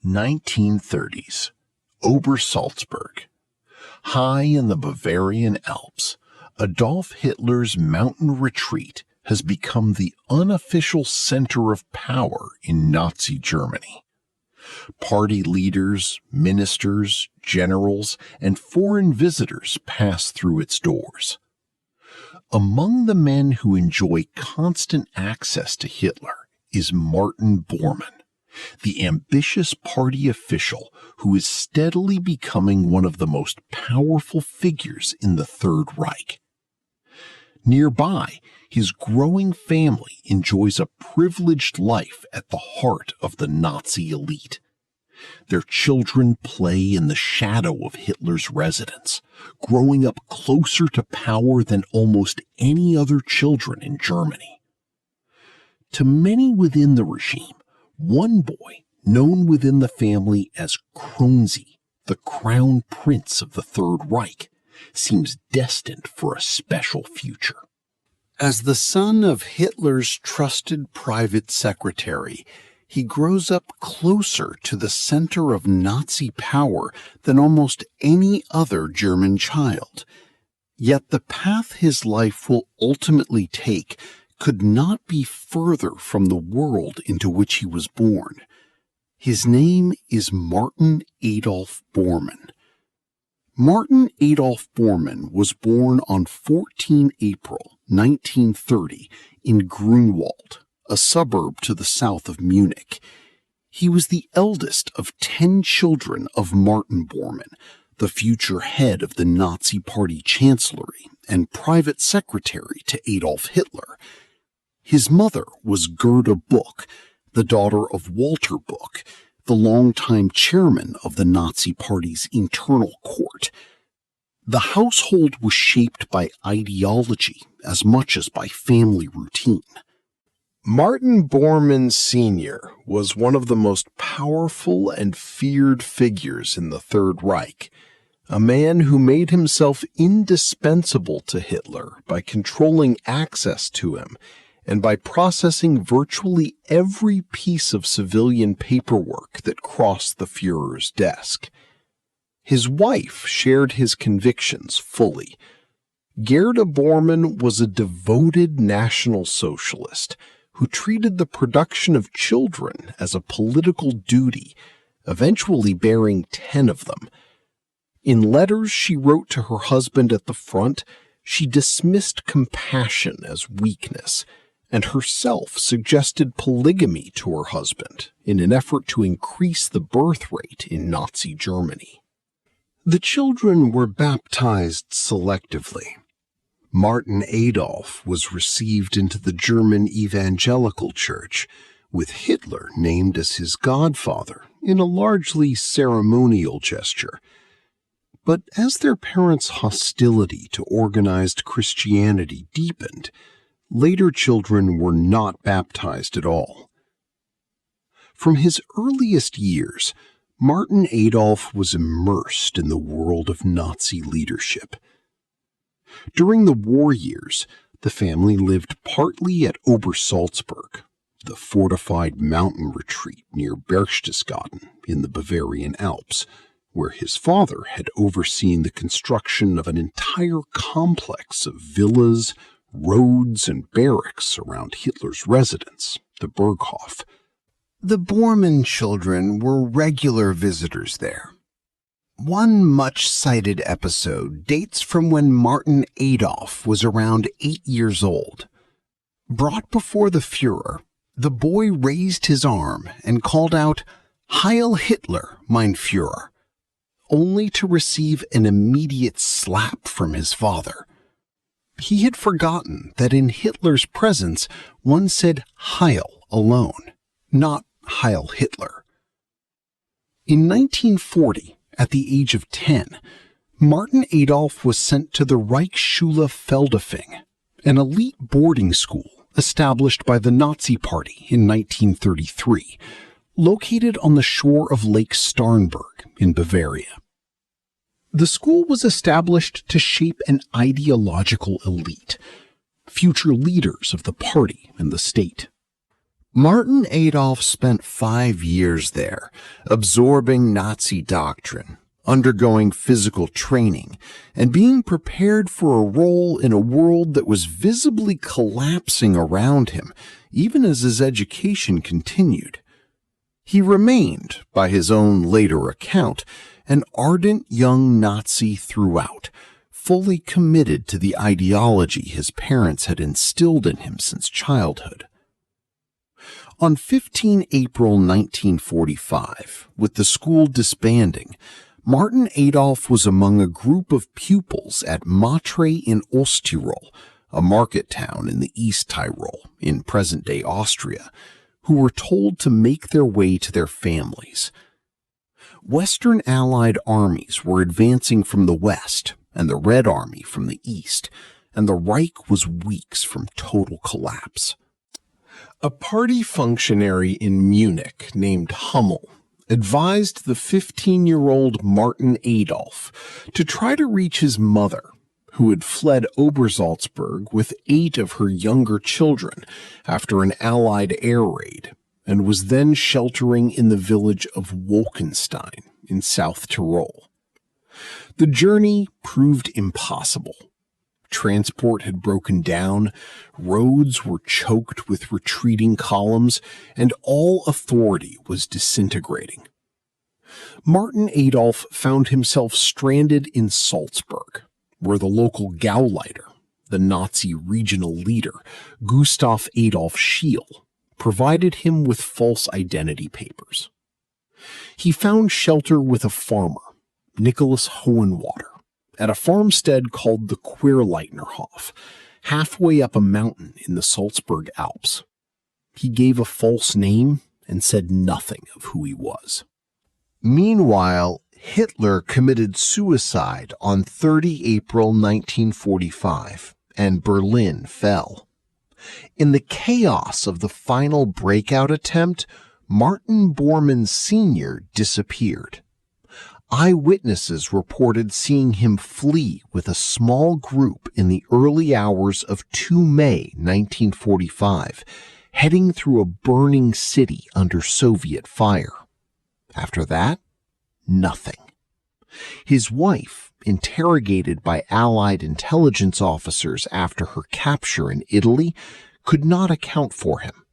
1930s, Obersalzberg. High in the Bavarian Alps, Adolf Hitler's mountain retreat has become the unofficial center of power in Nazi Germany. Party leaders, ministers, generals, and foreign visitors pass through its doors. Among the men who enjoy constant access to Hitler is Martin Bormann, the ambitious party official who is steadily becoming one of the most powerful figures in the Third Reich. Nearby, his growing family enjoys a privileged life at the heart of the Nazi elite. Their children play in the shadow of Hitler's residence, growing up closer to power than almost any other children in Germany. To many within the regime, one boy, known within the family as Kronzi, the crown prince of the Third Reich, seems destined for a special future. As the son of Hitler's trusted private secretary, he grows up closer to the center of Nazi power than almost any other German child. Yet the path his life will ultimately take could not be further from the world into which he was born. His name is Martin Adolf Bormann. Martin Adolf Bormann was born on 14 April 1930 in Grunwald, a suburb to the south of Munich. He was the eldest of 10 children of Martin Bormann, the future head of the Nazi Party Chancellery and private secretary to Adolf Hitler. His mother was Gerda Buck, the daughter of Walter Buck, the longtime chairman of the Nazi Party's internal court. The household was shaped by ideology as much as by family routine. Martin Bormann Sr. was one of the most powerful and feared figures in the Third Reich, a man who made himself indispensable to Hitler by controlling access to him and by processing virtually every piece of civilian paperwork that crossed the Führer's desk. His wife shared his convictions fully. Gerda Bormann was a devoted National Socialist who treated the production of children as a political duty, eventually bearing 10 of them. In letters she wrote to her husband at the front, she dismissed compassion as weakness, and herself suggested polygamy to her husband in an effort to increase the birth rate in Nazi Germany. The children were baptized selectively. Martin Adolf was received into the German Evangelical Church, with Hitler named as his godfather in a largely ceremonial gesture. But as their parents' hostility to organized Christianity deepened, later children were not baptized at all. From his earliest years, Martin Adolf was immersed in the world of Nazi leadership. During the war years, the family lived partly at Obersalzberg, the fortified mountain retreat near Berchtesgaden in the Bavarian Alps, where his father had overseen the construction of an entire complex of villas, roads, and barracks around Hitler's residence, the Berghof. The Bormann children were regular visitors there. One much-cited episode dates from when Martin Adolf was around 8 years old. Brought before the Führer, the boy raised his arm and called out, "Heil Hitler, mein Führer," only to receive an immediate slap from his father. He had forgotten that in Hitler's presence one said Heil alone, not Heil Hitler. In 1940, at the age of 10, Martin Adolf was sent to the Reichsschule Feldafing, an elite boarding school established by the Nazi Party in 1933, located on the shore of Lake Starnberg in Bavaria. The school was established to shape an ideological elite, future leaders of the party and the state. Martin Adolf spent 5 years there, absorbing Nazi doctrine, undergoing physical training, and being prepared for a role in a world that was visibly collapsing around him, even as his education continued. He remained, by his own later account, an ardent young Nazi throughout, fully committed to the ideology his parents had instilled in him since childhood. On 15 April 1945, with the school disbanding, Martin Adolf was among a group of pupils at Matre in Osttyrol, a market town in the East Tyrol, in present-day Austria, who were told to make their way to their families. Western Allied armies were advancing from the west, and the Red Army from the east, and the Reich was weeks from total collapse. A party functionary in Munich named Hummel advised the 15-year-old Martin Adolf to try to reach his mother, who had fled Obersalzberg with 8 of her younger children after an Allied air raid, and was then sheltering in the village of Wolkenstein in South Tyrol. The journey proved impossible. Transport had broken down, roads were choked with retreating columns, and all authority was disintegrating. Martin Adolf found himself stranded in Salzburg, where the local Gauleiter, the Nazi regional leader, Gustav Adolf Schiele, provided him with false identity papers. He found shelter with a farmer, Nicholas Hohenwater, at a farmstead called the Querleitnerhof, halfway up a mountain in the Salzburg Alps. He gave a false name and said nothing of who he was. Meanwhile, Hitler committed suicide on 30 April 1945, and Berlin fell. In the chaos of the final breakout attempt, Martin Bormann Sr. disappeared. Eyewitnesses reported seeing him flee with a small group in the early hours of 2 May 1945, heading through a burning city under Soviet fire. After that, nothing. His wife, interrogated by Allied intelligence officers after her capture in Italy, could not account for him.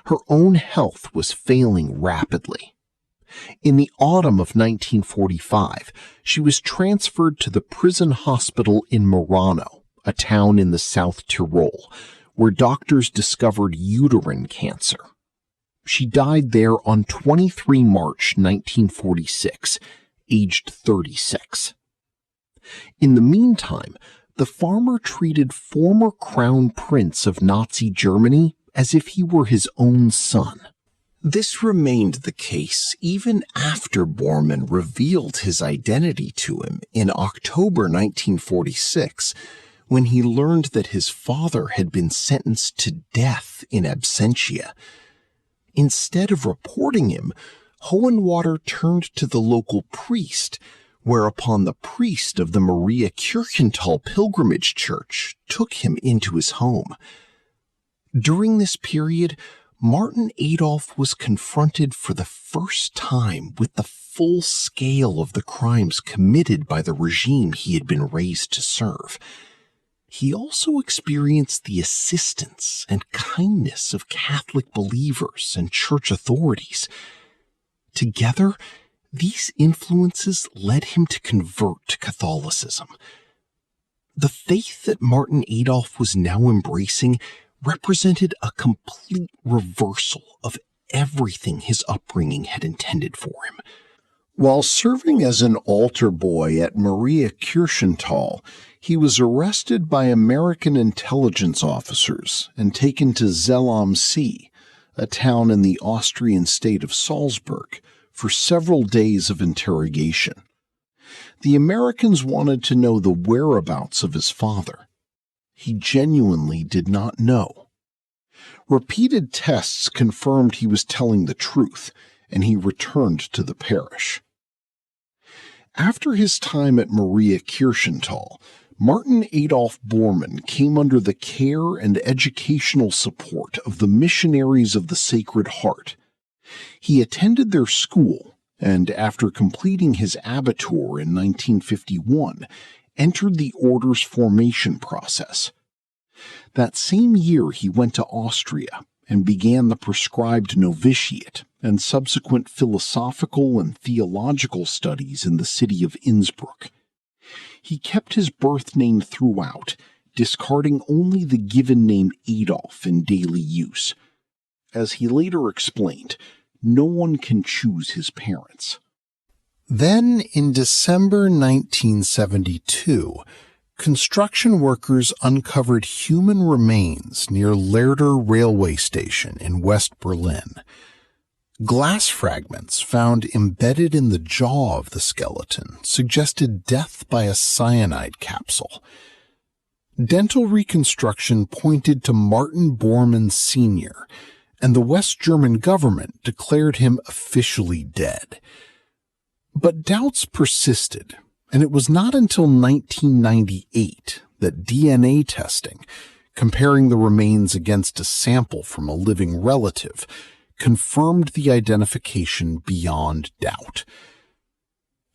Her own health was failing rapidly. In the autumn of 1945, she was transferred to the prison hospital in Murano, a town in the South Tyrol, where doctors discovered uterine cancer. She died there on 23 March 1946, aged 36. In the meantime, the farmer treated former crown prince of Nazi Germany as if he were his own son. This remained the case even after Bormann revealed his identity to him in October 1946, when he learned that his father had been sentenced to death in absentia. Instead of reporting him, Hohenwater turned to the local priest, whereupon the priest of the Maria Kirchental pilgrimage church took him into his home. During this period, Martin Adolf was confronted for the first time with the full scale of the crimes committed by the regime he had been raised to serve. He also experienced the assistance and kindness of Catholic believers and church authorities. Together, these influences led him to convert to Catholicism. The faith that Martin Adolf was now embracing represented a complete reversal of everything his upbringing had intended for him. While serving as an altar boy at Maria Kirchental, he was arrested by American intelligence officers and taken to Zell am See, a town in the Austrian state of Salzburg, for several days of interrogation. The Americans wanted to know the whereabouts of his father. He genuinely did not know. Repeated tests confirmed he was telling the truth, and he returned to the parish. After his time at Maria Kirchental, Martin Adolf Bormann came under the care and educational support of the missionaries of the Sacred Heart. He attended their school and, after completing his abitur in 1951, entered the order's formation process. That same year he went to Austria and began the prescribed novitiate and subsequent philosophical and theological studies in the city of Innsbruck. He kept his birth name throughout, discarding only the given name Adolf in daily use. As he later explained, no one can choose his parents. Then, in December 1972, construction workers uncovered human remains near Lehrter railway station in West Berlin. Glass fragments found embedded in the jaw of the skeleton suggested death by a cyanide capsule. Dental reconstruction pointed to Martin Bormann Sr., and the West German government declared him officially dead. But doubts persisted, and it was not until 1998 that DNA testing, comparing the remains against a sample from a living relative, confirmed the identification beyond doubt.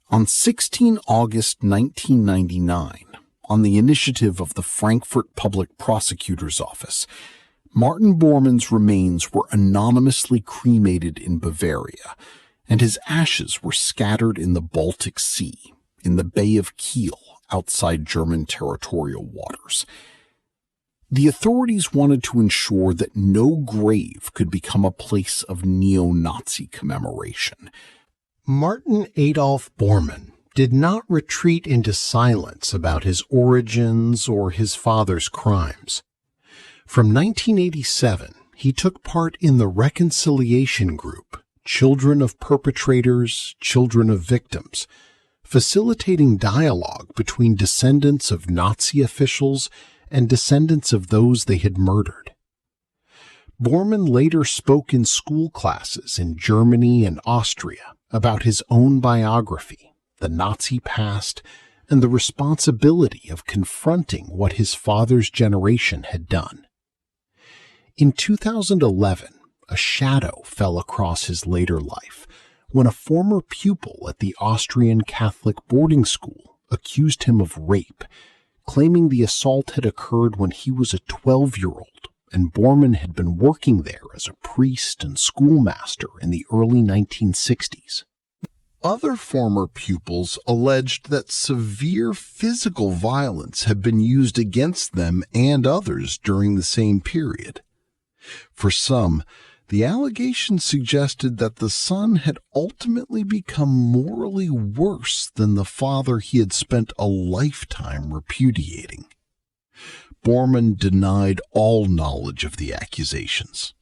On 16 August 1999, on the initiative of the Frankfurt Public Prosecutor's Office, Martin Bormann's remains were anonymously cremated in Bavaria, and his ashes were scattered in the Baltic Sea, in the Bay of Kiel, outside German territorial waters. The authorities wanted to ensure that no grave could become a place of neo-Nazi commemoration. Martin Adolf Bormann did not retreat into silence about his origins or his father's crimes. From 1987, he took part in the reconciliation group, Children of Perpetrators, Children of Victims, facilitating dialogue between descendants of Nazi officials and descendants of those they had murdered. Bormann later spoke in school classes in Germany and Austria about his own biography, the Nazi past, and the responsibility of confronting what his father's generation had done. In 2011, a shadow fell across his later life when a former pupil at the Austrian Catholic boarding school accused him of rape, claiming the assault had occurred when he was a 12-year-old and Bormann had been working there as a priest and schoolmaster in the early 1960s. Other former pupils alleged that severe physical violence had been used against them and others during the same period. For some, the allegations suggested that the son had ultimately become morally worse than the father he had spent a lifetime repudiating. Bormann denied all knowledge of the accusations.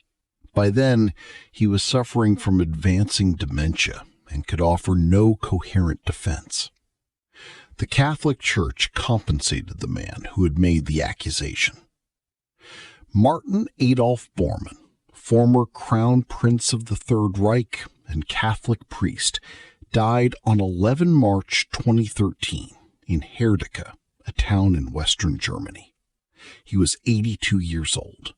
By then, he was suffering from advancing dementia and could offer no coherent defense. The Catholic Church compensated the man who had made the accusation. Martin Adolf Bormann, former Crown Prince of the Third Reich and Catholic priest, died on 11 March 2013 in Herdecke, a town in western Germany. He was 82 years old.